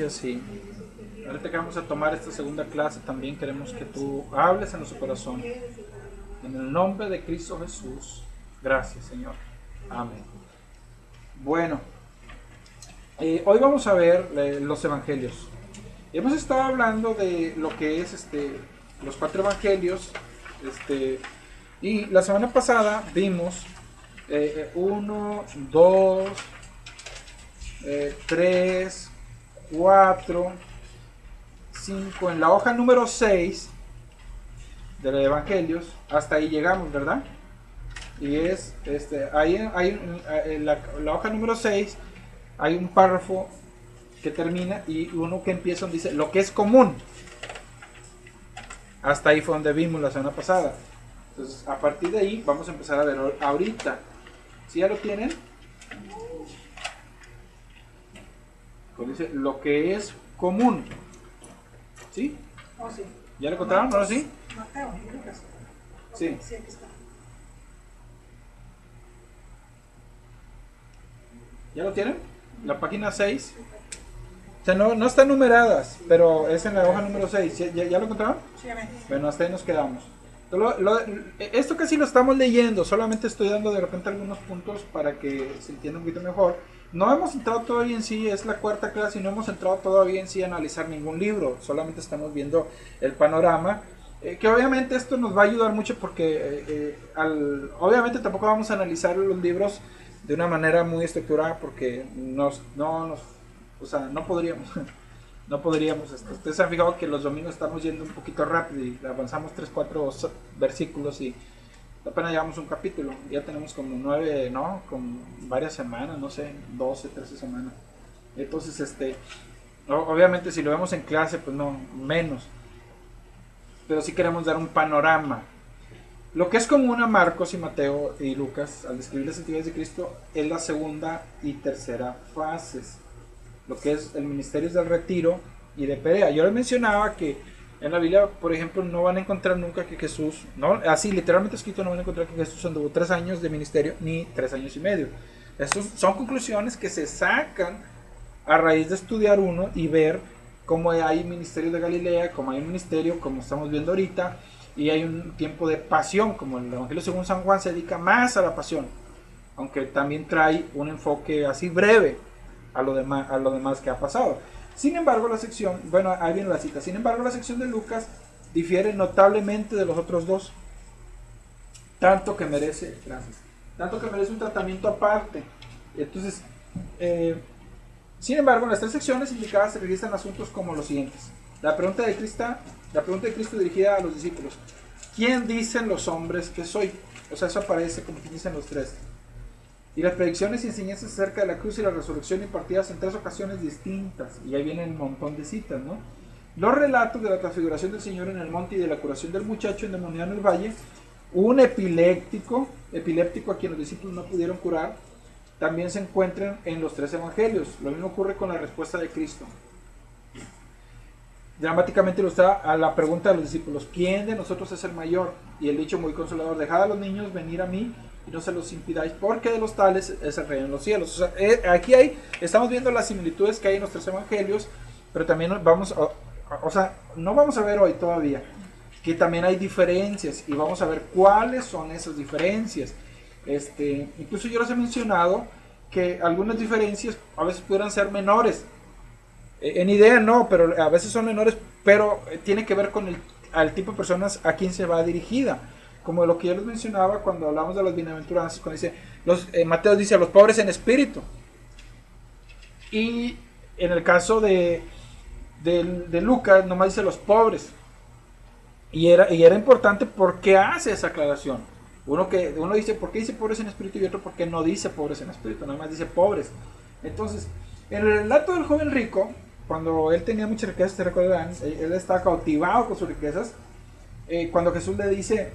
Sí, ahorita que vamos a tomar esta segunda clase también queremos que tú hables en nuestro corazón. En el nombre de Cristo Jesús. Gracias, Señor. Amén. Bueno, hoy vamos a ver los evangelios. Hemos estado hablando de lo que es los 4 evangelios. Y la semana pasada vimos 1, 2, 3, 4, 5, en la hoja número 6 de los evangelios, hasta ahí llegamos, ¿verdad? Y es, ahí hay en la hoja número 6 hay un párrafo que termina y uno que empieza donde dice lo que es común. Hasta ahí fue donde vimos la semana pasada. Entonces, a partir de ahí vamos a empezar a ver ahorita. ¿Sí ya lo tienen? Pues dice lo que es común. ¿Sí? Oh, sí. ¿Ya lo encontraron? ¿No? ¿Sí? Mateo y Lucas. Sí. Sí, aquí está. ¿Ya lo tienen? La página 6. O sea, no están numeradas, pero es en la hoja número 6. ¿Ya lo encontraron? Sí, amén. Bueno, hasta ahí nos quedamos. Esto casi lo estamos leyendo, solamente estoy dando de repente algunos puntos para que se entienda un poquito mejor. No hemos entrado todavía en sí, es la cuarta clase y no hemos entrado todavía en sí a analizar ningún libro, solamente estamos viendo el panorama, que obviamente esto nos va a ayudar mucho porque obviamente tampoco vamos a analizar los libros de una manera muy estructurada porque o sea, no podríamos. No podríamos. Ustedes se han fijado que los domingos estamos yendo un poquito rápido y avanzamos 3, 4 versículos y apenas llevamos un capítulo. Ya tenemos como 9, ¿no? Con varias semanas, no sé, 12, 13 semanas. Entonces, obviamente si lo vemos en clase, pues no, menos. Pero sí queremos dar un panorama. Lo que es común a Marcos y Mateo y Lucas al describir las actividades de Cristo es la segunda y tercera fases. Lo que es el ministerio del retiro y de Perea. Yo les mencionaba que en la Biblia, por ejemplo, no van a encontrar nunca que Jesús, no, así literalmente escrito, no van a encontrar que Jesús anduvo 3 años de ministerio ni 3 años y medio. Estas son conclusiones que se sacan a raíz de estudiar uno y ver cómo hay ministerio de Galilea, cómo hay un ministerio, como estamos viendo ahorita, y hay un tiempo de pasión, como el Evangelio según San Juan se dedica más a la pasión, aunque también trae un enfoque así breve a lo demás que ha pasado. Sin embargo, la sección, bueno, ahí viene la cita, sin embargo, la sección de Lucas difiere notablemente de los otros dos, tanto que merece un tratamiento aparte. Entonces, sin embargo, en las 3 secciones indicadas se registran asuntos como los siguientes. La pregunta de Cristo dirigida a los discípulos: ¿quién dicen los hombres que soy? O sea, eso aparece como que dicen los 3. Y las predicciones y enseñanzas acerca de la cruz y la resurrección impartidas en 3 ocasiones distintas. Y ahí vienen un montón de citas, ¿no? Los relatos de la transfiguración del Señor en el monte y de la curación del muchacho endemoniado en el valle. Un epiléptico a quien los discípulos no pudieron curar, también se encuentran en los 3 evangelios. Lo mismo ocurre con la respuesta de Cristo. Dramáticamente ilustrada a la pregunta de los discípulos: ¿quién de nosotros es el mayor? Y el dicho muy consolador: dejad a los niños venir a mí y no se los impidáis, porque de los tales es el reino de los cielos. O sea, aquí estamos viendo las similitudes que hay en los 3 evangelios, pero también no vamos a ver hoy todavía que también hay diferencias y vamos a ver cuáles son esas diferencias. Incluso yo les he mencionado que algunas diferencias a veces pudieran ser menores. En idea no, pero a veces son menores, pero tiene que ver con el tipo de personas a quien se va dirigida. Como lo que yo les mencionaba cuando hablamos de las bienaventuranzas, cuando dice, Mateo dice a los pobres en espíritu. Y en el caso de Lucas, nomás dice los pobres. Y era importante porque hace esa aclaración. Uno dice, ¿por qué dice pobres en espíritu? Y otro, ¿por qué no dice pobres en espíritu? Nada más dice pobres. Entonces, en el relato del joven rico, cuando él tenía muchas riquezas, te recordarán, él estaba cautivado con sus riquezas. Cuando Jesús le dice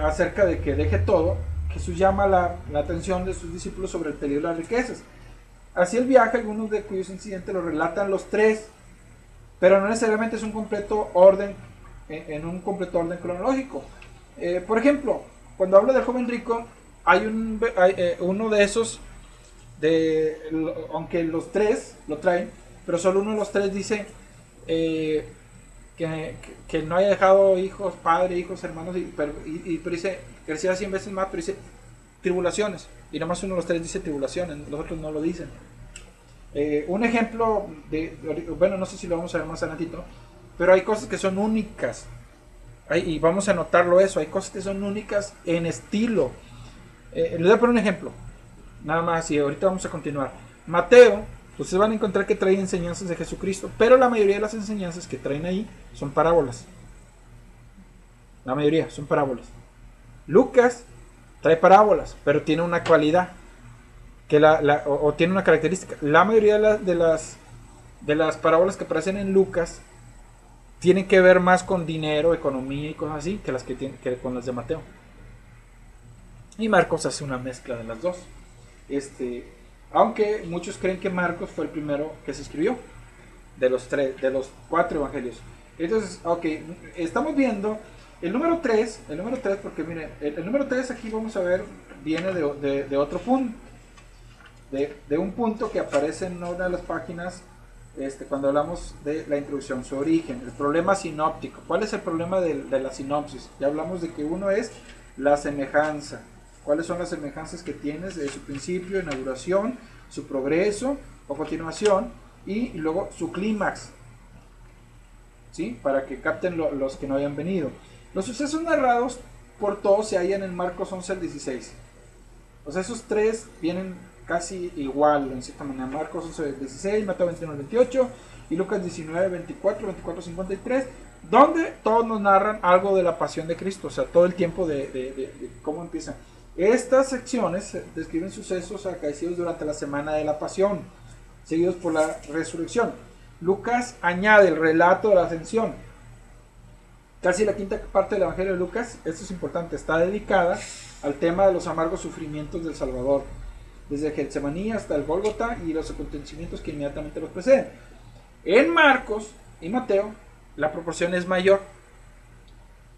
acerca de que deje todo, Jesús llama la atención de sus discípulos sobre el peligro de las riquezas. Así el viaje, algunos de cuyos incidentes lo relatan los 3, pero no necesariamente es un completo orden, en un completo orden cronológico. Por ejemplo, cuando habla del joven rico, hay uno de aunque los tres lo traen, pero solo uno de los tres dice que no haya dejado hijos, padre, hijos, hermanos, pero dice que reciba 100 veces más, pero dice tribulaciones, y nomás uno de los tres dice tribulaciones, los otros no lo dicen. Un ejemplo bueno, no sé si lo vamos a ver más adelantito, pero hay cosas que son únicas, y vamos a notarlo eso, hay cosas que son únicas en estilo. Les voy a poner un ejemplo, nada más, y ahorita vamos a continuar. Mateo, ustedes van a encontrar que trae enseñanzas de Jesucristo, pero la mayoría de las enseñanzas que traen ahí son parábolas. La mayoría son parábolas. Lucas trae parábolas, pero tiene una cualidad, que o tiene una característica. La mayoría de las parábolas que aparecen en Lucas tienen que ver más con dinero, economía y cosas así, que con las de Mateo. Y Marcos hace una mezcla de las dos. Aunque muchos creen que Marcos fue el primero que se escribió de los 4 evangelios. Entonces, ok, estamos viendo el número 3, porque miren, el número 3 aquí vamos a ver, viene de otro punto, de un punto que aparece en una de las páginas cuando hablamos de la introducción, su origen, el problema sinóptico. ¿Cuál es el problema de la sinopsis? Ya hablamos de que uno es la semejanza. ¿Cuáles son las semejanzas que tienes de su principio, inauguración, su progreso o continuación y luego su clímax? ¿Sí? Para que capten los que no hayan venido. Los sucesos narrados por todos se hallan en Marcos 11 al 16. O sea, esos tres vienen casi igual, en cierta manera. Marcos 11 al 16, Mateo 21 al 28 y Lucas 19, 24, 53, donde todos nos narran algo de la pasión de Cristo, o sea, todo el tiempo de cómo empieza. Estas secciones describen sucesos acaecidos durante la semana de la pasión, seguidos por la resurrección. Lucas añade el relato de la ascensión. Casi la quinta parte del Evangelio de Lucas, esto es importante, está dedicada al tema de los amargos sufrimientos del Salvador, desde Getsemaní hasta el Gólgota y los acontecimientos que inmediatamente los preceden. En Marcos y Mateo, la proporción es mayor.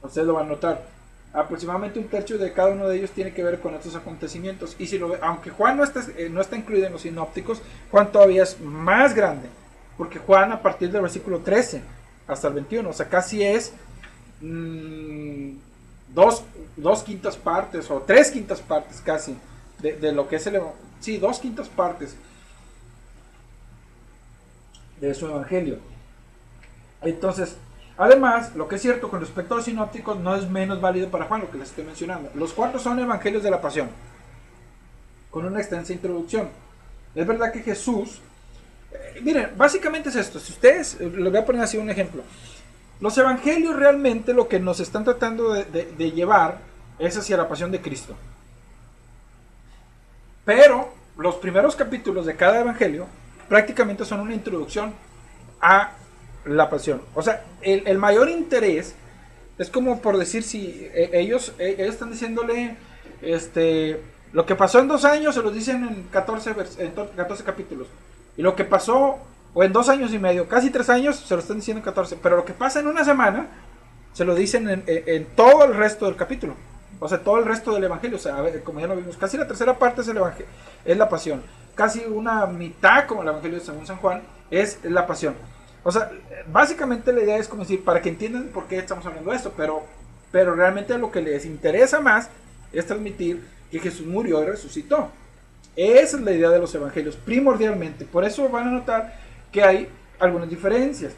Ustedes lo van a notar. Aproximadamente un tercio de cada uno de ellos tiene que ver con estos acontecimientos. Y si aunque Juan no está incluido en los sinópticos, Juan todavía es más grande. Porque Juan, a partir del versículo 13 hasta el 21, o sea, casi es dos quintas partes o 3/5 partes casi de lo que es el... Sí, 2/5 partes de su evangelio. Entonces, además, lo que es cierto con respecto a los sinópticos no es menos válido para Juan, lo que les estoy mencionando. Los 4 son evangelios de la pasión, con una extensa introducción. Es verdad que Jesús... miren, básicamente es esto. Si ustedes, les voy a poner así un ejemplo. Los evangelios realmente lo que nos están tratando de llevar es hacia la pasión de Cristo. Pero los primeros capítulos de cada evangelio prácticamente son una introducción a la pasión. O sea, el mayor interés es como por decir, si ellos están diciéndole lo que pasó en 2 años se los dicen en 14 capítulos. Y lo que pasó, o en 2 años y medio, casi 3 años, se lo están diciendo en 14. Pero lo que pasa en una semana, se lo dicen en todo el resto del capítulo. O sea, todo el resto del evangelio. O sea, a ver, como ya lo vimos, casi la tercera parte es el evangelio, es la pasión. Casi una mitad, como el evangelio de San Juan, es la pasión. O sea, básicamente la idea es como decir, para que entiendan por qué estamos hablando de esto, pero realmente lo que les interesa más es transmitir que Jesús murió y resucitó. Esa es la idea de los evangelios, primordialmente. Por eso van a notar que hay algunas diferencias.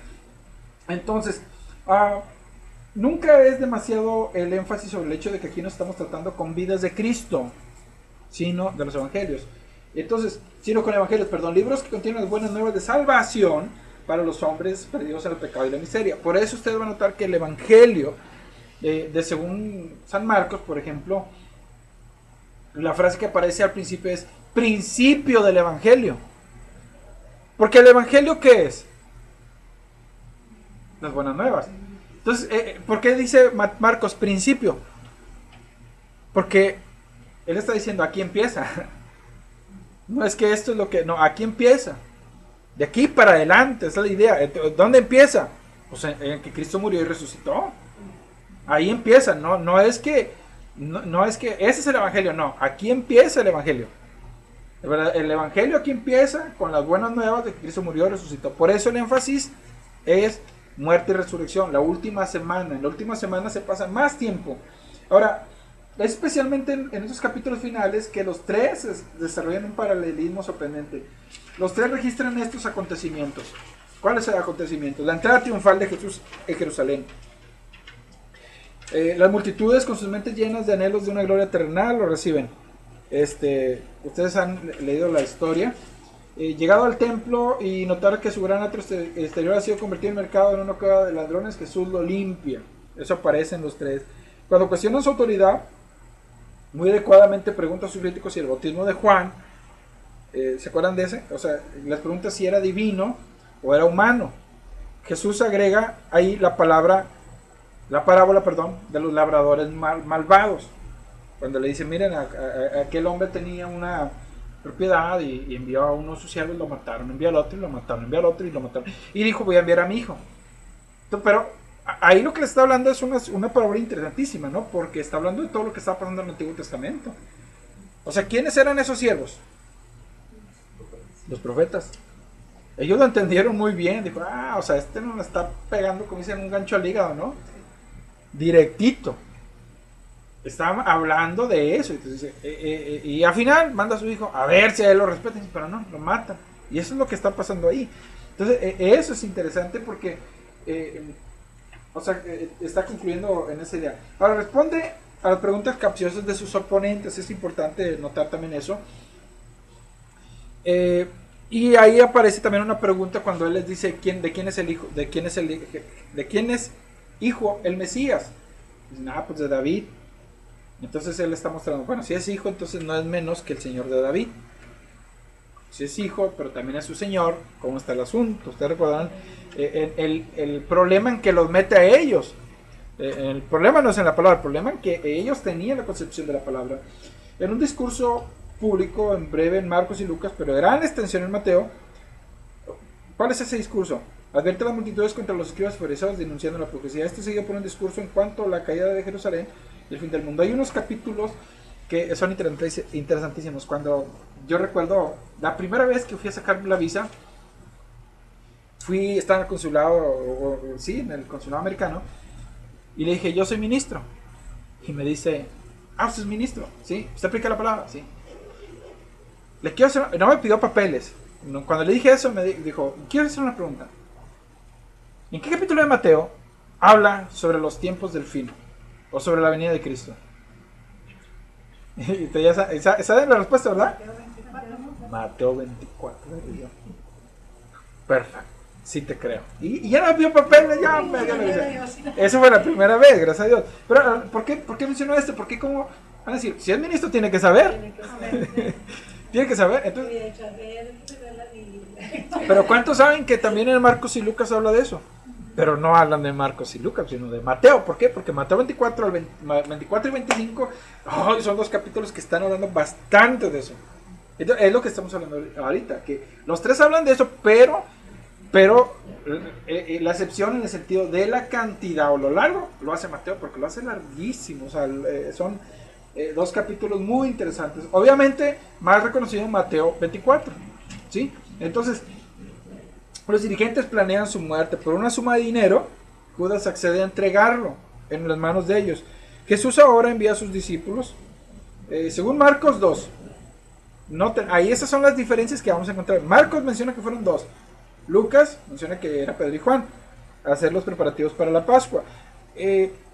Entonces, nunca es demasiado el énfasis sobre el hecho de que aquí no estamos tratando con vidas de Cristo, sino de los evangelios. Entonces, sino con evangelios, libros que contienen las buenas nuevas de salvación para los hombres perdidos en el pecado y la miseria. Por eso ustedes van a notar que el evangelio de según San Marcos, por ejemplo, la frase que aparece al principio es principio del evangelio. Porque el evangelio, ¿qué es? Las buenas nuevas. Entonces, ¿por qué dice Marcos principio? Porque él está diciendo, aquí empieza. No es que esto es lo que... No, aquí empieza. De aquí para adelante, esa es la idea. ¿Dónde empieza? Pues en que Cristo murió y resucitó. Ahí empieza. No es que ese es el evangelio. No, aquí empieza el evangelio. El evangelio aquí empieza con las buenas nuevas de que Cristo murió y resucitó. Por eso el énfasis es muerte y resurrección, la última semana. En la última semana se pasa más tiempo. Ahora, especialmente en estos capítulos finales, que los tres desarrollan un paralelismo sorprendente. Los tres registran estos acontecimientos. ¿Cuáles son los acontecimientos? La entrada triunfal de Jesús en Jerusalén. Las multitudes con sus mentes llenas de anhelos de una gloria terrenal lo reciben. Ustedes han leído la historia. Llegado al templo y notar que su gran atrio exterior ha sido convertido en mercado en una cueva de ladrones, Jesús lo limpia. Eso aparece en los tres. Cuando cuestionan su autoridad, muy adecuadamente pregunta a sus críticos si el bautismo de Juan, ¿se acuerdan de ese? O sea, les pregunta si era divino o era humano. Jesús agrega ahí la parábola, de los labradores malvados. Cuando le dice, miren, aquel hombre tenía una propiedad y envió a uno de sus siervos, lo mataron, envió al otro y lo mataron, envió al otro y lo mataron. Y dijo, voy a enviar a mi hijo. Entonces, pero ahí lo que le está hablando es una parábola interesantísima, ¿no? Porque está hablando de todo lo que estaba pasando en el Antiguo Testamento. O sea, ¿quiénes eran esos siervos? Los profetas. Ellos lo entendieron muy bien. Dijo, o sea, no le está pegando, como dicen, un gancho al hígado, ¿no? Directito. Estaban hablando de eso. Entonces, y al final manda a su hijo a ver si a él lo respetan, pero no, lo matan. Y eso es lo que está pasando ahí. Entonces, eso es interesante porque está concluyendo en esa idea. Ahora, responde a las preguntas capciosas de sus oponentes. Es importante notar también eso. Y ahí aparece también una pregunta cuando él les dice de quién es el hijo, de quién es hijo el Mesías. Dicen, pues de David. Entonces él está mostrando, bueno, si es hijo, entonces no es menos que el Señor de David. Si es hijo, pero también es su Señor, ¿cómo está el asunto? Ustedes recordarán el problema en que los mete a ellos. El problema no es en la palabra, el problema en que ellos tenían la concepción de la palabra. En un discurso público, en breve, en Marcos y Lucas, pero de gran extensión en Mateo, ¿cuál es ese discurso? Advierte a las multitudes contra los escribas y fariseos denunciando la profecía. Este sigue por un discurso en cuanto a la caída de Jerusalén y el fin del mundo. Hay unos capítulos que son interesantísimos. Cuando yo recuerdo la primera vez que fui a sacar la visa, estaba en el consulado, en el consulado americano, y le dije, yo soy ministro. Y me dice, usted es ministro, ¿sí? ¿Usted aplica la palabra? Sí. No me pidió papeles. Cuando le dije eso, me dijo, quiero hacer una pregunta. ¿En qué capítulo de Mateo habla sobre los tiempos del fin? O sobre la venida de Cristo. ¿Esa es la respuesta, verdad? Mateo 24. Perfecto. Sí te creo. Y ya no me pidió papeles, ya lo hice. Eso fue la primera vez, gracias a Dios. Pero, ¿por qué mencionó esto? Porque como van a decir, si es ministro tiene que saber. Tiene que saber. Entonces, pero ¿cuántos saben que también en Marcos y Lucas habla de eso? Pero no hablan de Marcos y Lucas, sino de Mateo. ¿Por qué? Porque Mateo 24 y 25 son dos capítulos que están hablando bastante de eso. Entonces, es lo que estamos hablando ahorita, que los tres hablan de eso, pero la excepción en el sentido de la cantidad o lo largo lo hace Mateo, porque lo hace larguísimo. O sea, son dos capítulos muy interesantes. Obviamente, más reconocido en Mateo 24, ¿sí? Entonces, los dirigentes planean su muerte. Por una suma de dinero, Judas accede a entregarlo en las manos de ellos. Jesús ahora envía a sus discípulos. Según Marcos 2. Noten, ahí esas son las diferencias que vamos a encontrar. Marcos menciona que fueron dos. Lucas menciona que era Pedro y Juan. A hacer los preparativos para la Pascua.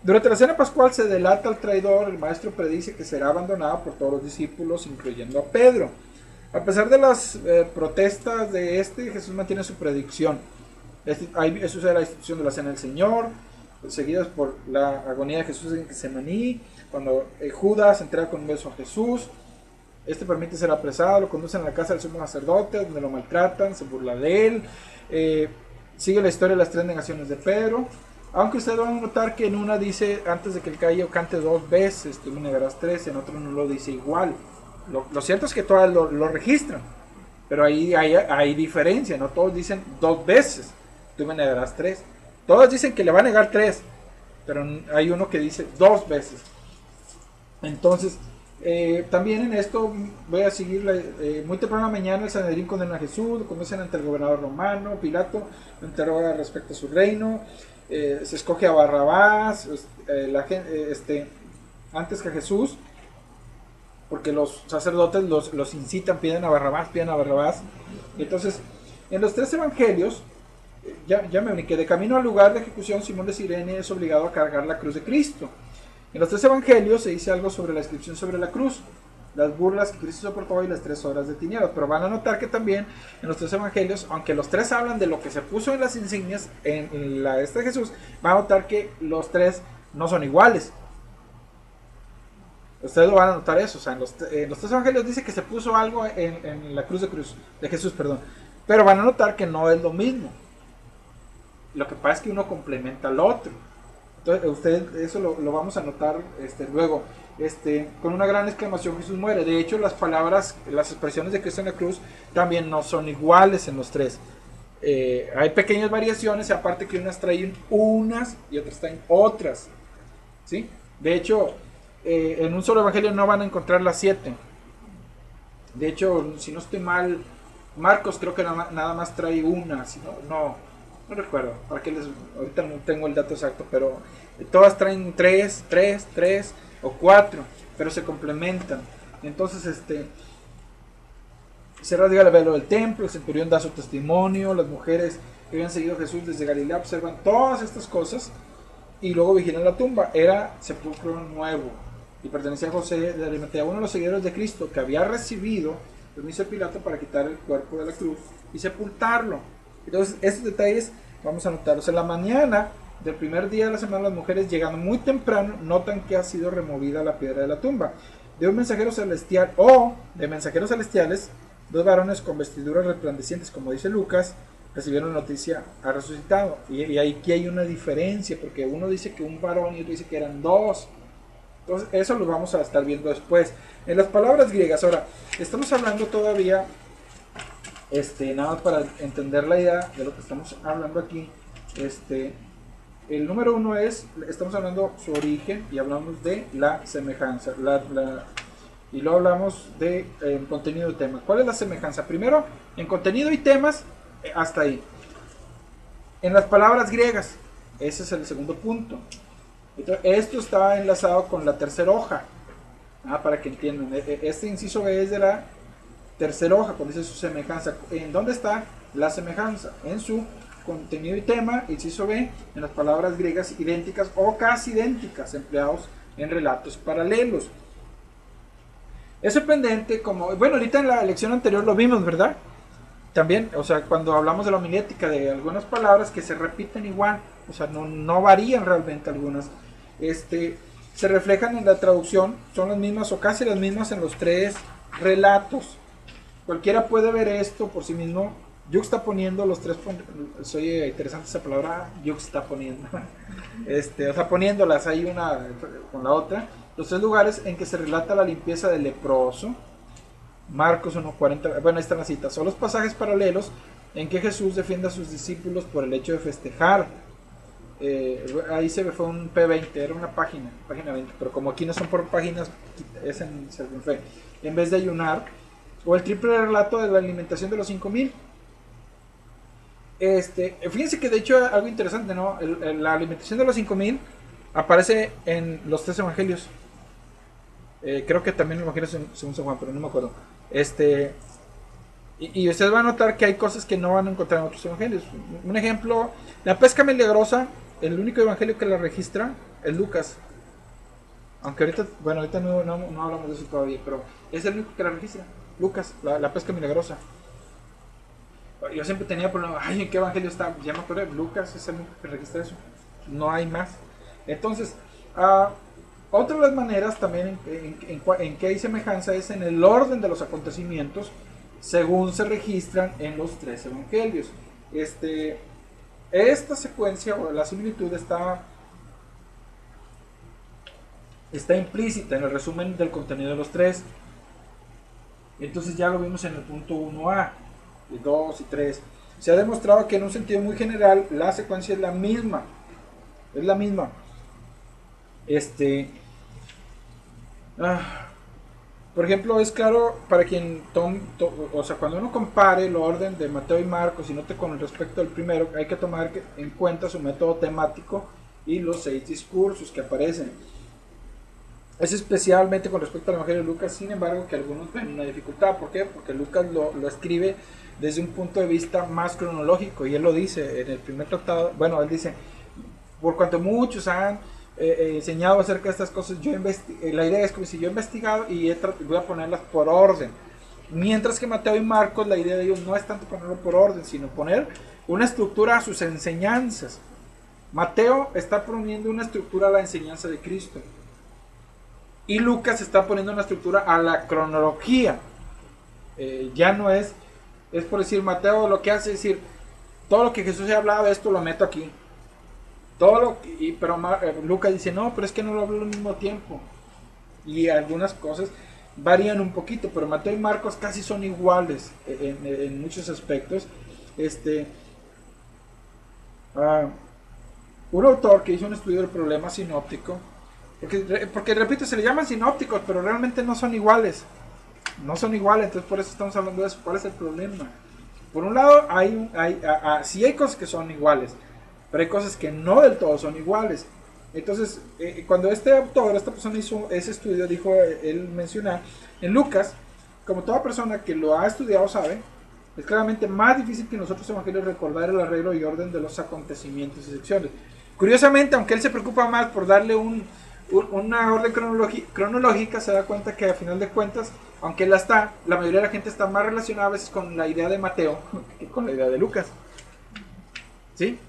Durante la cena pascual se delata al traidor. El maestro predice que será abandonado por todos los discípulos, incluyendo a Pedro. A pesar de las protestas de Jesús mantiene su predicción. Eso sucede la institución de la Cena del Señor, seguidas por la agonía de Jesús en Getsemaní, cuando Judas entrega con un beso a Jesús. Permite ser apresado, lo conducen a la casa del sumo sacerdote, donde lo maltratan, se burla de él. Sigue la historia de las tres negaciones de Pedro. Aunque ustedes van a notar que en una dice, antes de que el gallo cante 2 veces, tú me negarás 3, en otro no lo dice igual. Lo cierto es que todas lo registran, pero ahí hay diferencia, no todos dicen 2 veces, tú me negarás 3. Todos dicen que le va a negar 3, pero hay uno que dice 2 veces. Entonces, También en esto voy a seguir muy temprano en la mañana el Sanedrín condena a Jesús, lo conducen ante el gobernador romano, Pilato lo interroga respecto a su reino, se escoge a Barrabás, antes que a Jesús, porque los sacerdotes los incitan, piden a Barrabás. Entonces, en los tres evangelios, ya me brinqué, de camino al lugar de ejecución, Simón de Cirene es obligado a cargar la cruz de Cristo. En los tres evangelios se dice algo sobre la inscripción sobre la cruz, las burlas que Cristo soportó y las 3 horas de tinieblas. Pero van a notar que también en los tres evangelios, aunque los tres hablan de lo que se puso en las insignias en la de Jesús, van a notar que los tres no son iguales. Ustedes lo van a notar eso. O sea, en los tres evangelios dice que se puso algo en la cruz de Jesús, perdón. Pero van a notar que no es lo mismo. Lo que pasa es que uno complementa al otro. Entonces, ustedes eso lo vamos a notar luego. Con una gran exclamación Jesús muere. De hecho, las palabras, las expresiones de Cristo en la cruz también no son iguales en los tres. Hay pequeñas variaciones, aparte que unas traen unas y otras traen otras. ¿Sí? De hecho, en un solo evangelio no van a encontrar las 7. De hecho, si no estoy mal, Marcos creo que nada más trae una. Si no recuerdo, ahorita no tengo el dato exacto, pero todas traen 3 o 4, pero se complementan. Entonces, se rasga el velo del templo, el centurión da su testimonio, las mujeres que habían seguido a Jesús desde Galilea observan todas estas cosas y luego vigilan la tumba. Era sepulcro nuevo y pertenecía a José de Arimatea, uno de los seguidores de Cristo, que había recibido permiso de Pilato para quitar el cuerpo de la cruz y sepultarlo. Entonces, estos detalles vamos a notarlos. En la mañana del primer día de la semana, las mujeres, llegando muy temprano, notan que ha sido removida la piedra de la tumba. De un mensajero celestial o de mensajeros celestiales, 2 varones con vestiduras resplandecientes, como dice Lucas, recibieron la noticia: ha resucitado. Y aquí hay una diferencia, porque uno dice que un varón y otro dice que eran 2. Entonces, eso lo vamos a estar viendo después. En las palabras griegas, ahora, estamos hablando todavía, nada más para entender la idea de lo que estamos hablando aquí. El número 1 estamos hablando su origen y hablamos de la semejanza. Y luego hablamos de contenido y temas. ¿Cuál es la semejanza? Primero, en contenido y temas, hasta ahí. En las palabras griegas, ese es el segundo punto. Entonces, esto está enlazado con la tercera hoja. Para que entiendan. Este inciso B es de la tercera hoja, cuando dice su semejanza. ¿En dónde está la semejanza? En su contenido y tema, inciso B, en las palabras griegas idénticas o casi idénticas, empleados en relatos paralelos. Es sorprendente como, bueno, ahorita en la lección anterior lo vimos, ¿verdad? También, o sea, cuando hablamos de la homilética, de algunas palabras que se repiten igual, o sea, no varían realmente algunas. Se reflejan en la traducción, son las mismas o casi las mismas en los 3 relatos. Cualquiera puede ver esto por sí mismo, yuxtaponiendo los 3 puntos. Soy interesante esa palabra, yuxtaponiendo. O sea, poniéndolas ahí una con la otra. Los 3 lugares en que se relata la limpieza del leproso. Marcos 1:40, bueno, ahí están las citas. Son los pasajes paralelos en que Jesús defiende a sus discípulos por el hecho de festejar. Ahí se fue un P20, era una página 20, pero como aquí no son por páginas, es en fe. En vez de ayunar, o el triple relato de la alimentación de los 5,000. Fíjense que de hecho algo interesante, ¿no? La alimentación de los 5,000 aparece en los 3 evangelios. Creo que también el evangelio según San Juan, pero no me acuerdo. Y ustedes van a notar que hay cosas que no van a encontrar en otros evangelios. Un ejemplo, la pesca milagrosa, el único evangelio que la registra es Lucas. Aunque ahorita no hablamos de eso todavía, pero es el único que la registra. Lucas, la pesca milagrosa. Yo siempre tenía problema, ¿en qué evangelio está? Ya me acuerdo, Lucas es el único que registra eso. No hay más. Entonces, otra de las maneras también en que hay semejanza es en el orden de los acontecimientos según se registran en los 3 evangelios. Esta secuencia o la similitud está implícita en el resumen del contenido de los 3. Entonces ya lo vimos en el punto 1a, 2 y 3. Se ha demostrado que en un sentido muy general la secuencia es la misma. Por ejemplo, es claro para quien, o sea, cuando uno compare el orden de Mateo y Marcos y note con respecto al primero, hay que tomar en cuenta su método temático y los 6 discursos que aparecen. Es especialmente con respecto al Evangelio de Lucas, sin embargo, que algunos ven una dificultad. ¿Por qué? Porque Lucas lo escribe desde un punto de vista más cronológico, y él lo dice en el primer tratado. Bueno, él dice, por cuanto muchos han enseñado acerca de estas cosas, la idea es como si yo he investigado y voy a ponerlas por orden. Mientras que Mateo y Marcos, la idea de ellos no es tanto ponerlo por orden, sino poner una estructura a sus enseñanzas. Mateo está poniendo una estructura a la enseñanza de Cristo, y Lucas está poniendo una estructura a la cronología. Ya no es por decir, Mateo lo que hace es decir, todo lo que Jesús ha hablado, esto lo meto aquí. Pero Lucas dice, no, pero es que no lo hablo al mismo tiempo. Y algunas cosas varían un poquito, pero Mateo y Marcos casi son iguales en muchos aspectos. Un autor que hizo un estudio del problema sinóptico, porque repito, se le llaman sinópticos, pero realmente no son iguales. No son iguales, entonces por eso estamos hablando de eso. ¿Cuál es el problema? Por un lado, sí hay cosas que son iguales, pero hay cosas que no del todo son iguales. Entonces, cuando esta persona hizo ese estudio, él menciona, en Lucas, como toda persona que lo ha estudiado sabe, es claramente más difícil que en los otros evangelios recordar el arreglo y orden de los acontecimientos y secciones. Curiosamente, aunque él se preocupa más por darle una orden cronológica, se da cuenta que a final de cuentas, aunque la mayoría de la gente está más relacionada a veces con la idea de Mateo que con la idea de Lucas. ¿Sí?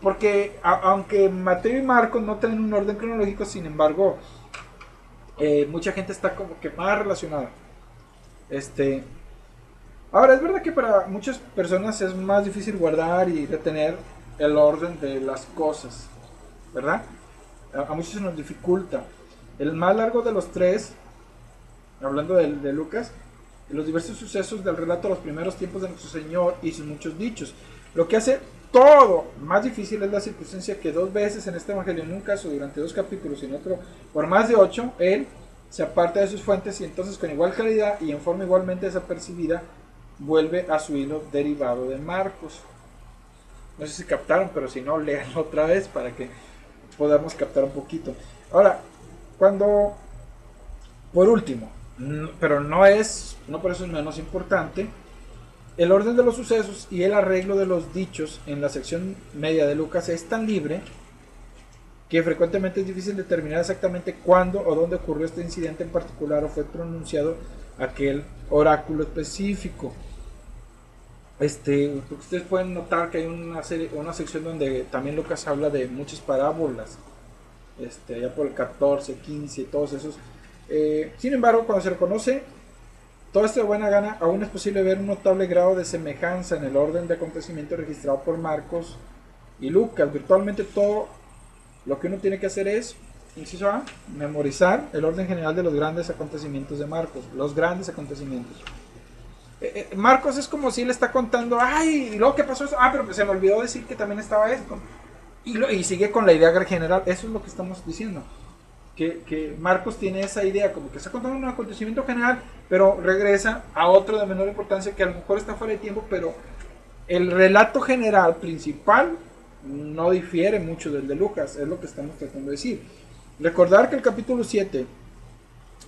Porque aunque Mateo y Marcos no tienen un orden cronológico, sin embargo, mucha gente está como que más relacionada. Ahora, es verdad que para muchas personas es más difícil guardar y retener el orden de las cosas, ¿verdad? A muchos se nos dificulta. El más largo de los tres, hablando de Lucas, los diversos sucesos del relato de los primeros tiempos de nuestro Señor y sus muchos dichos. Lo que hace todo más difícil es la circunstancia que 2 veces en este evangelio, en un caso durante 2 capítulos y en otro por más de 8, él se aparta de sus fuentes y entonces con igual calidad y en forma igualmente desapercibida vuelve a su hilo derivado de Marcos. No sé si captaron, pero si no, léanlo otra vez para que podamos captar un poquito. Ahora, por último, pero no por eso es menos importante, el orden de los sucesos y el arreglo de los dichos en la sección media de Lucas es tan libre que frecuentemente es difícil determinar exactamente cuándo o dónde ocurrió este incidente en particular o fue pronunciado aquel oráculo específico. Ustedes pueden notar que hay una sección donde también Lucas habla de muchas parábolas, ya por el 14, 15, todos esos. Sin embargo, cuando se reconoce todo esto de buena gana, aún es posible ver un notable grado de semejanza en el orden de acontecimientos registrado por Marcos y Lucas. Virtualmente todo lo que uno tiene que hacer es, inciso A, memorizar el orden general de los grandes acontecimientos de Marcos, los grandes acontecimientos. Marcos es como si él está contando, ay, ¿y luego qué pasó eso? Ah, pero se me olvidó decir que también estaba esto. Y sigue con la idea general. Eso es lo que estamos diciendo. Que Marcos tiene esa idea, como que está contando un acontecimiento general, pero regresa a otro de menor importancia que a lo mejor está fuera de tiempo, pero el relato general principal no difiere mucho del de Lucas, es lo que estamos tratando de decir. Recordar que el capítulo 7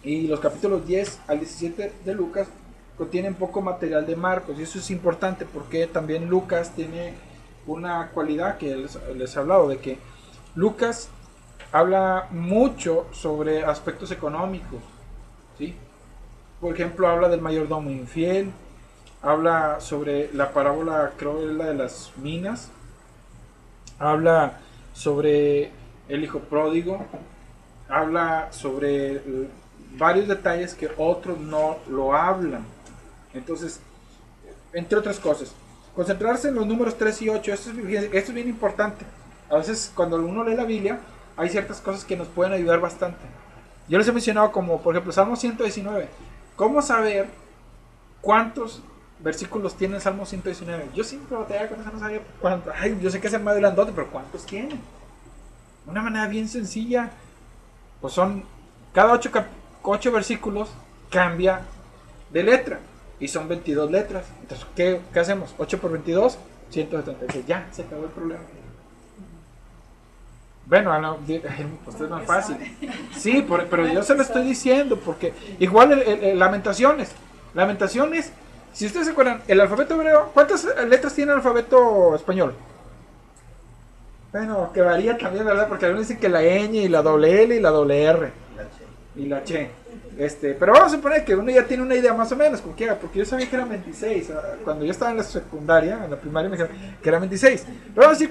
y los capítulos 10 al 17 de Lucas contienen poco material de Marcos, y eso es importante porque también Lucas tiene una cualidad que les he hablado, de que Lucas habla mucho sobre aspectos económicos, ¿sí? Por ejemplo, habla del mayordomo infiel, habla sobre la parábola, creo que es la de las minas, habla sobre el hijo pródigo, habla sobre varios detalles que otros no lo hablan. Entonces, entre otras cosas, concentrarse en los números 3 y 8, esto es bien importante. A veces cuando uno lee la Biblia, hay ciertas cosas que nos pueden ayudar bastante. Yo les he mencionado como, por ejemplo, Salmo 119. ¿Cómo saber cuántos versículos tiene el Salmo 119? Yo siempre batallaba con eso, no sabía cuántos. Ay, yo sé que es el más grandote, pero ¿cuántos tiene? Una manera bien sencilla. Pues son cada 8 versículos cambia de letra. Y son 22 letras. Entonces, ¿qué hacemos? 8 por 22, 176. Ya, se acabó el problema. Bueno, pues es más fácil. Sí, pero yo se lo estoy diciendo, porque igual Lamentaciones. Lamentaciones, si ustedes se acuerdan, el alfabeto hebreo, ¿cuántas letras tiene el alfabeto español? Bueno, que varía también, ¿verdad? Porque algunos dicen que la ñ y la doble L y la doble R. Y la che. Pero vamos a suponer que uno ya tiene una idea más o menos, como quiera, porque yo sabía que eran 26. Cuando yo estaba en la secundaria, en la primaria, me dijeron que eran 26. Pero vamos a decir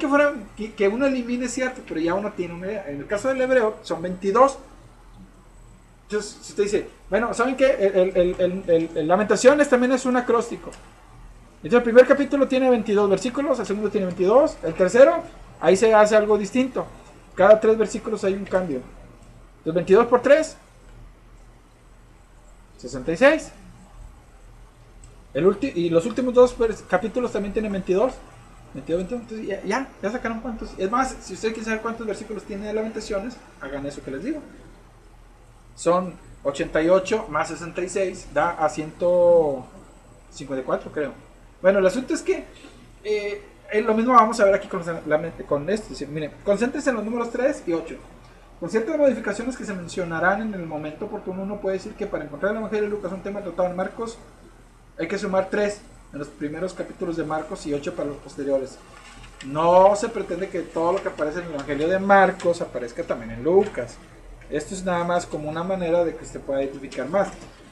que uno elimine cierto, pero ya uno tiene una idea. En el caso del hebreo, son 22. Entonces, si usted dice, bueno, ¿saben qué? El Lamentaciones también es un acróstico. Entonces, el primer capítulo tiene 22 versículos, el segundo tiene 22, el tercero, ahí se hace algo distinto. Cada 3 versículos hay un cambio. Entonces, 22 por 3, 66. Y los últimos 2 capítulos también tienen 22. 22, 22. Entonces ya sacaron cuántos. Es más, si ustedes quieren saber cuántos versículos tiene Lamentaciones, hagan eso que les digo. Son 88 más 66, da a 154, creo. Bueno, el asunto es que lo mismo vamos a ver aquí con esto. Miren, concéntrense en los números 3 y 8. Con ciertas modificaciones que se mencionarán en el momento oportuno, uno puede decir que para encontrar el Evangelio de Lucas, un tema tratado en Marcos, hay que sumar 3 en los primeros capítulos de Marcos y 8 para los posteriores. No se pretende que todo lo que aparece en el Evangelio de Marcos aparezca también en Lucas. Esto es nada más como una manera de que usted pueda identificar más.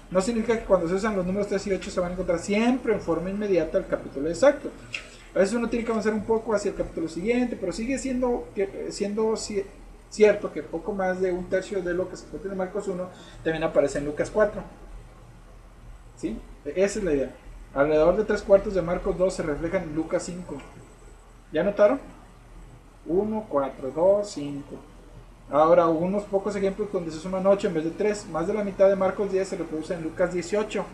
No significa que cuando se usan los números 3 y 8 se van a encontrar siempre en forma inmediata el capítulo exacto. A veces uno tiene que avanzar un poco hacia el capítulo siguiente, pero sigue siendo cierto que poco más de un tercio de lo que se encuentra en Marcos 1 también aparece en Lucas 4. ¿Sí? Esa es la idea. Alrededor de 3/4 de Marcos 2 se reflejan en Lucas 5. ¿Ya notaron? 1, 4, 2, 5. Ahora, unos pocos ejemplos donde se suman 8 en vez de 3. Más de la mitad de Marcos 10 se reproduce en Lucas 18.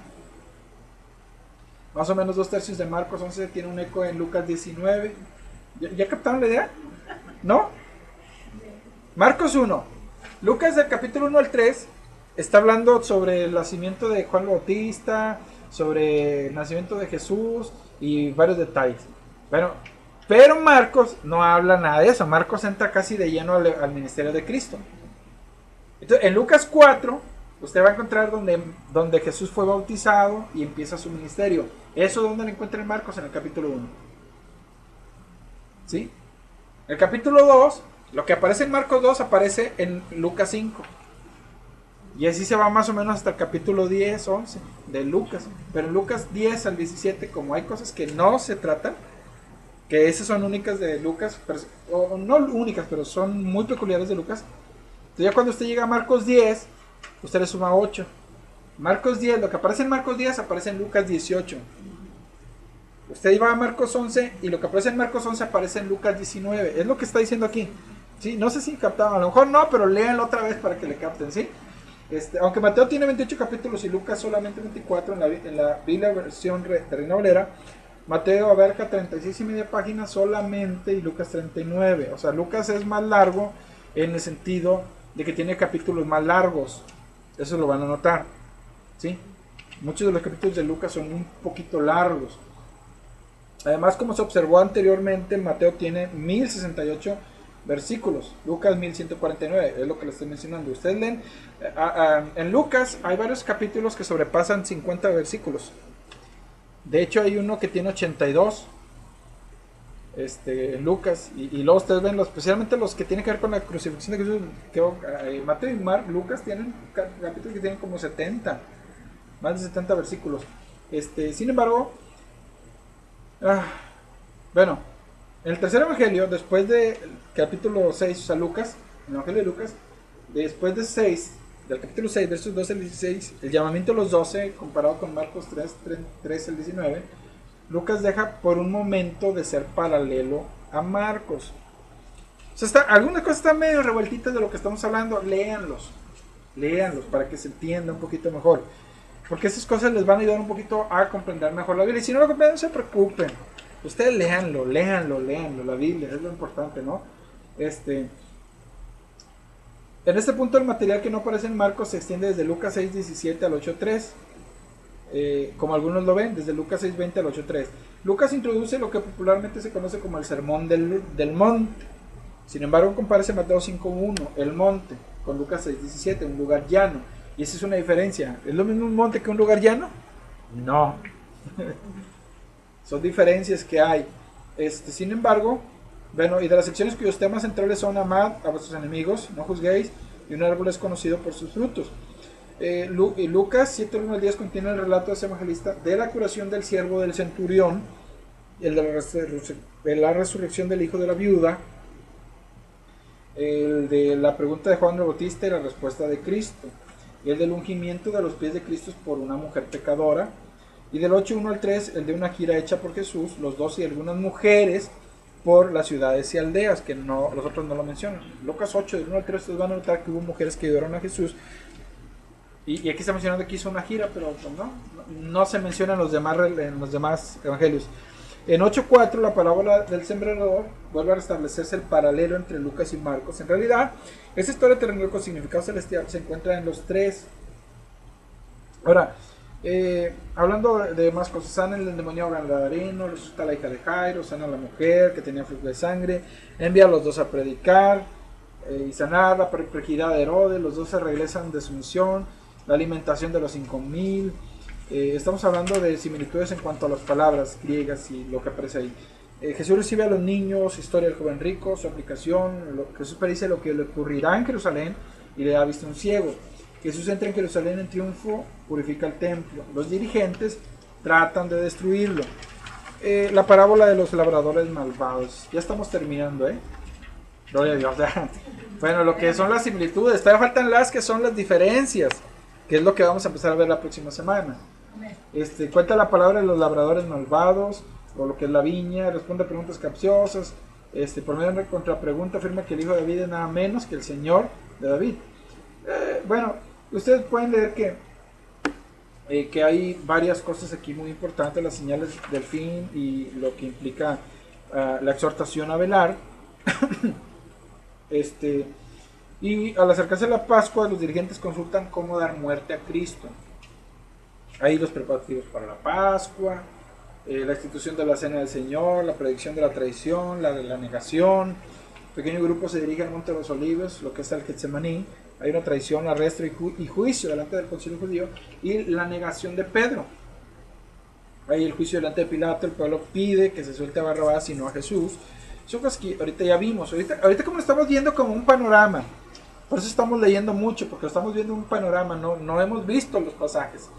Más o menos 2/3 de Marcos 11 tiene un eco en Lucas 19. ¿Ya captaron la idea? ¿No? Marcos 1. Lucas del capítulo 1 al 3 está hablando sobre el nacimiento de Juan Bautista, sobre el nacimiento de Jesús y varios detalles. Bueno, pero Marcos no habla nada de eso. Marcos entra casi de lleno al ministerio de Cristo. Entonces, en Lucas 4, usted va a encontrar donde Jesús fue bautizado y empieza su ministerio. Eso es donde lo encuentra en Marcos, en el capítulo 1. ¿Sí? El capítulo 2, lo que aparece en Marcos 2 aparece en Lucas 5. Y así se va más o menos hasta el capítulo 10, 11 de Lucas. Pero en Lucas 10 al 17, como hay cosas que no se tratan, que esas son únicas de Lucas, o no únicas, pero son muy peculiares de Lucas. Entonces ya cuando usted llega a Marcos 10, usted le suma 8. Marcos 10, lo que aparece en Marcos 10 aparece en Lucas 18. Usted va a Marcos 11 y lo que aparece en Marcos 11 aparece en Lucas 19. Es lo que está diciendo aquí. ¿Sí? No sé si captaban, a lo mejor no, pero léanlo otra vez para que le capten, ¿sí? Aunque Mateo tiene 28 capítulos y Lucas solamente 24 en la Biblia versión de Reina Valera, Mateo abarca 36 y media páginas solamente y Lucas 39. O sea, Lucas es más largo en el sentido de que tiene capítulos más largos. Eso lo van a notar, ¿sí? Muchos de los capítulos de Lucas son un poquito largos. Además, como se observó anteriormente, Mateo tiene 1068 versículos, Lucas 1149, es lo que les estoy mencionando. Ustedes leen, en Lucas hay varios capítulos que sobrepasan 50 versículos. De hecho, hay uno que tiene 82, en Lucas, y luego ustedes ven, especialmente los que tienen que ver con la crucifixión de Jesús, Mateo y Lucas tienen capítulos que tienen como 70, más de 70 versículos. Sin embargo, bueno, en el tercer evangelio, después del capítulo 6, o sea, Lucas, el evangelio de Lucas, después de 6, del capítulo 6, versos 12 al 16, el llamamiento de los 12, comparado con Marcos 3 al 19, Lucas deja por un momento de ser paralelo a Marcos. O sea, algunas cosas están medio revueltitas de lo que estamos hablando. Léanlos para que se entienda un poquito mejor. Porque esas cosas les van a ayudar un poquito a comprender mejor la Biblia. Y si no lo comprenden, no se preocupen. Ustedes léanlo, la Biblia es lo importante, ¿no? En este punto el material que no aparece en Marcos se extiende desde Lucas 6:17 al 8:3. Como algunos lo ven, desde Lucas 6:20 al 8:3. Lucas introduce lo que popularmente se conoce como el sermón del monte. Sin embargo, compárese Mateo 5:1, el monte, con Lucas 6:17, un lugar llano. Y esa es una diferencia. ¿Es lo mismo un monte que un lugar llano? No. Son diferencias que hay. Sin embargo, bueno, y de las secciones cuyos temas centrales son amad a vuestros enemigos, no juzguéis, y un árbol es conocido por sus frutos. Lucas 7:1 al 10 contiene el relato de ese evangelista de la curación del siervo del centurión, el de la resurrección del hijo de la viuda, el de la pregunta de Juan el Bautista y la respuesta de Cristo, y el del ungimiento de los pies de Cristo por una mujer pecadora, y del 8:1 al 3 el de una gira hecha por Jesús, los 12 y algunas mujeres por las ciudades y aldeas, que no, los otros no lo mencionan. Lucas 8, del 1 al 3, ustedes van a notar que hubo mujeres que ayudaron a Jesús. Y aquí está mencionando que hizo una gira, pero pues no se menciona en los demás evangelios. En 8:4 la parábola del sembrador vuelve a restablecerse el paralelo entre Lucas y Marcos. En realidad, esta historia terrenal con significado celestial se encuentra en los tres. Ahora, hablando de más cosas, sana el demonio gadareno, resucita a la hija de Jairo, sana a la mujer que tenía flujo de sangre, envía a los dos a predicar y sanar la perplejidad de Herodes, los dos se regresan de su misión, la alimentación de los 5,000. Estamos hablando de similitudes en cuanto a las palabras griegas y lo que aparece ahí. Jesús recibe a los niños, historia del joven rico, su aplicación. Jesús predice lo que le ocurrirá en Jerusalén y le ha visto un ciego. Jesús entra en Jerusalén en triunfo, purifica el templo. Los dirigentes tratan de destruirlo. La parábola de los labradores malvados. Ya estamos terminando, Gloria a Dios. Bueno, lo que son las similitudes. Todavía faltan las que son las diferencias, que es lo que vamos a empezar a ver la próxima semana. Cuenta la palabra de los labradores malvados, o lo que es la viña, responde a preguntas capciosas. Por medio de una contrapregunta afirma que el hijo de David es nada menos que el Señor de David. Bueno, ustedes pueden leer que hay varias cosas aquí muy importantes, las señales del fin y lo que implica la exhortación a velar. Y al acercarse la Pascua, los dirigentes consultan cómo dar muerte a Cristo. Ahí los preparativos para la Pascua, la institución de la Cena del Señor, la predicción de la traición, la de la negación. Un pequeño grupo se dirige al Monte de los Olivos, lo que es el Getsemaní. Hay una traición, arresto y juicio delante del concilio judío, y la negación de Pedro. Hay el juicio delante de Pilato, el pueblo pide que se suelte a Barrabás y no a Jesús. Son cosas que ahorita ya vimos. Ahorita como lo estamos viendo como un panorama. Por eso estamos leyendo mucho, porque estamos viendo un panorama, no hemos visto los pasajes.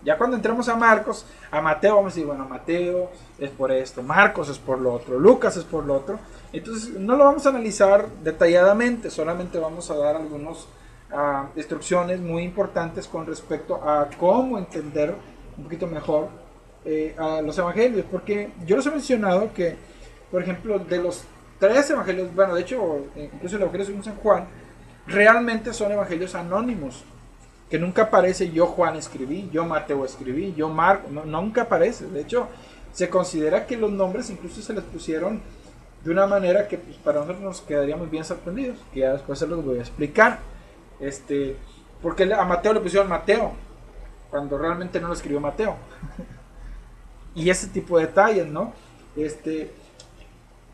Ya cuando entremos a Marcos, a Mateo, vamos a decir, bueno, Mateo es por esto, Marcos es por lo otro, Lucas es por lo otro. Entonces no lo vamos a analizar detalladamente, solamente vamos a dar algunas instrucciones muy importantes con respecto a cómo entender un poquito mejor a los evangelios. Porque yo les he mencionado que, por ejemplo, de los 3 evangelios, bueno, de hecho, incluso el evangelio según San Juan, realmente son evangelios anónimos, que nunca aparece yo Juan escribí, yo Mateo escribí, yo Marco, nunca aparece. De hecho, se considera que los nombres incluso se les pusieron de una manera que pues, para nosotros nos quedaríamos bien sorprendidos, que ya después se los voy a explicar. Porque a Mateo le pusieron Mateo, cuando realmente no lo escribió Mateo. Y ese tipo de detalles, ¿no?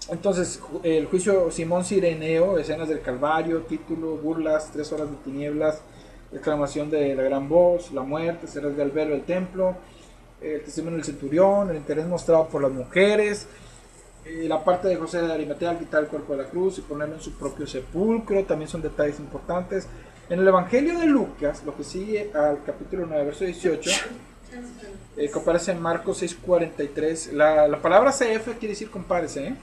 Entonces, el juicio Simón Cireneo, escenas del Calvario, título, burlas, 3 horas de tinieblas, exclamación de la gran voz, la muerte, cerrar del velo del templo, el testimonio del centurión, el interés mostrado por las mujeres, la parte de José de Arimatea al quitar el cuerpo de la cruz y ponerlo en su propio sepulcro, también son detalles importantes. En el Evangelio de Lucas, lo que sigue al capítulo 9, verso 18, que aparece en Marcos 6:43, la palabra CF quiere decir compárese,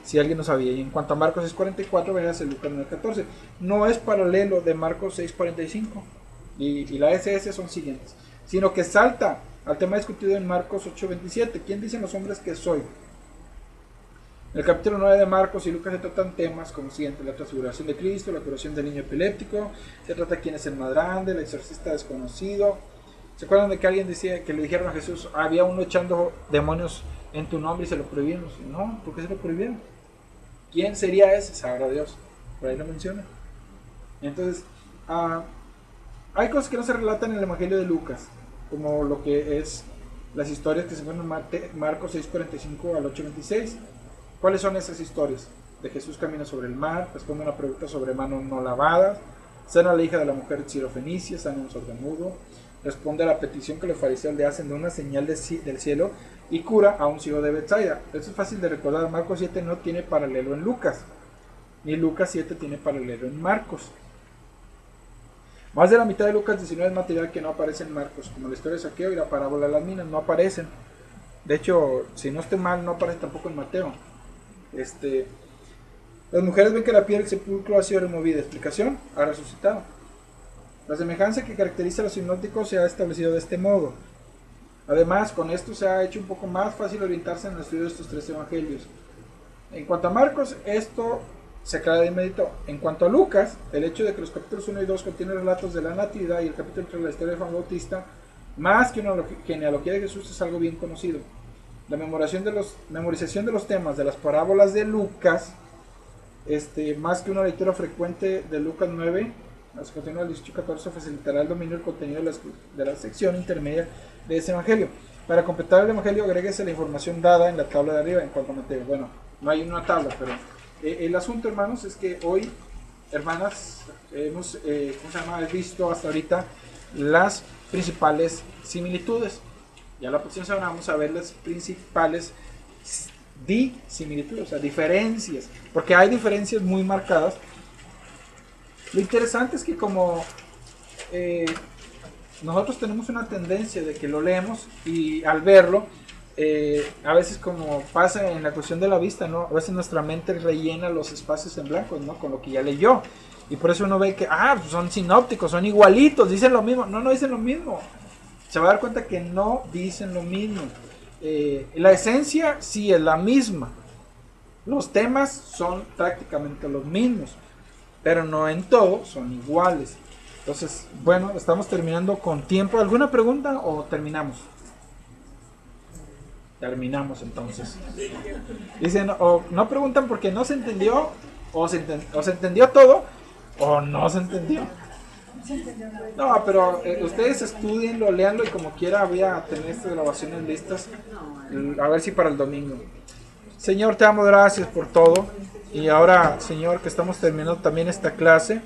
si alguien no sabía. Y en cuanto a Marcos 6:44, veas el Lucas 9:14. No es paralelo de Marcos 6:45 y la SS son siguientes, sino que salta al tema discutido en Marcos 8:27. ¿Quién dicen los hombres que soy? En el capítulo 9 de Marcos y Lucas se tratan temas como siguiente: la transfiguración de Cristo, la curación del niño epiléptico, se trata quién es el más grande, el exorcista desconocido. ¿Se acuerdan de que alguien decía que le dijeron a Jesús, había uno echando demonios en tu nombre y se lo prohibieron? No, ¿por qué se lo prohibieron? ¿Quién sería ese? Sabrá Dios. Por ahí lo menciona. Entonces, hay cosas que no se relatan en el Evangelio de Lucas, como lo que es las historias que se encuentran en Marcos 6:45 al 8:26. ¿Cuáles son esas historias? De Jesús camina sobre el mar, responde una pregunta sobre manos no lavadas, sana a la hija de la mujer Sirofenicia, sana a un sordomudo, responde a la petición que los fariseos le hacen de una señal del cielo y cura a un ciego de Betsaida. Esto es fácil de recordar. Marcos 7 no tiene paralelo en Lucas, ni Lucas 7 tiene paralelo en Marcos. Más de la mitad de Lucas 19 es material que no aparece en Marcos, como la historia de Saqueo y la parábola de las minas, no aparecen. De hecho, si no estoy mal, no aparece tampoco en Mateo. Las mujeres ven que la piedra del sepulcro ha sido removida. Explicación: ha resucitado. La semejanza que caracteriza a los sinópticos se ha establecido de este modo. Además, con esto se ha hecho un poco más fácil orientarse en el estudio de estos tres evangelios. En cuanto a Marcos, esto se aclara de inmediato. En cuanto a Lucas, el hecho de que los capítulos 1 y 2 contienen relatos de la Natividad y el capítulo 3 de la historia de Juan Bautista, más que una genealogía de Jesús, es algo bien conocido. La memorización de los temas de las parábolas de Lucas, más que una lectura frecuente de Lucas 9, las continuas 18-14, facilitará el dominio del contenido de la sección intermedia de ese evangelio. Para completar el evangelio, agréguese la información dada en la tabla de arriba en cuanto a Mateo. Bueno, no hay una tabla, pero el asunto, hermanos, es que hoy, hermanas, hemos visto hasta ahorita las principales similitudes. Ya la próxima semana vamos a ver las principales disimilitudes, o sea, diferencias, porque hay diferencias muy marcadas. Lo interesante es que como nosotros tenemos una tendencia de que lo leemos y al verlo, a veces como pasa en la cuestión de la vista, ¿no? A veces nuestra mente rellena los espacios en blanco, ¿no? Con lo que ya leyó. Y por eso uno ve que, pues son sinópticos, son igualitos, dicen lo mismo. No dicen lo mismo. Se va a dar cuenta que no dicen lo mismo. La esencia sí es la misma. Los temas son prácticamente los mismos, pero no en todo son iguales. Entonces, bueno, estamos terminando con tiempo. ¿Alguna pregunta o terminamos? Terminamos entonces. Dicen, o no preguntan porque no se entendió, o se entendió todo, o no se entendió. No, pero ustedes estudienlo, leanlo y como quiera voy a tener estas grabaciones listas. A ver si para el domingo. Señor, te damos gracias por todo. Y ahora, Señor, que estamos terminando también esta clase.